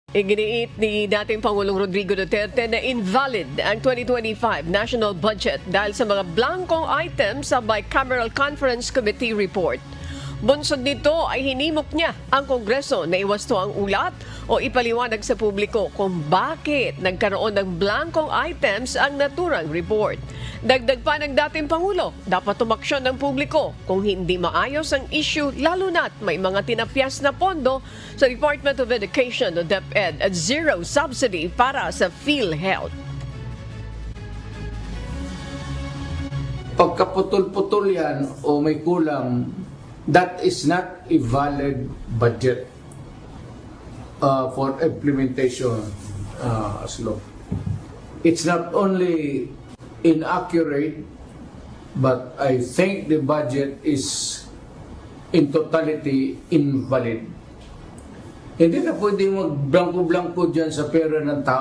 Iginiit ni dating Pangulong Rodrigo Duterte na invalid ang 2025 national budget dahil sa mga blankong items sa Bicameral Conference Committee report. Bunsod nito ay hinimok niya ang Kongreso na iwasto ang ulat o ipaliwanag sa publiko kung bakit nagkaroon ng blankong items ang naturang report. Dagdag pa ng dating Pangulo, dapat tumaksyon ng publiko kung hindi maayos ang issue lalo na't may mga tinapyas na pondo sa Department of Education o DepEd at zero subsidy para sa PhilHealth. Pagkaputol-putol yan o may kulang, that is not a valid budget for implementation as law. It's not only inaccurate, but I think the budget is in totality invalid. Hindi na pwede mag-blanco-blanco dyan sa pera ng tao.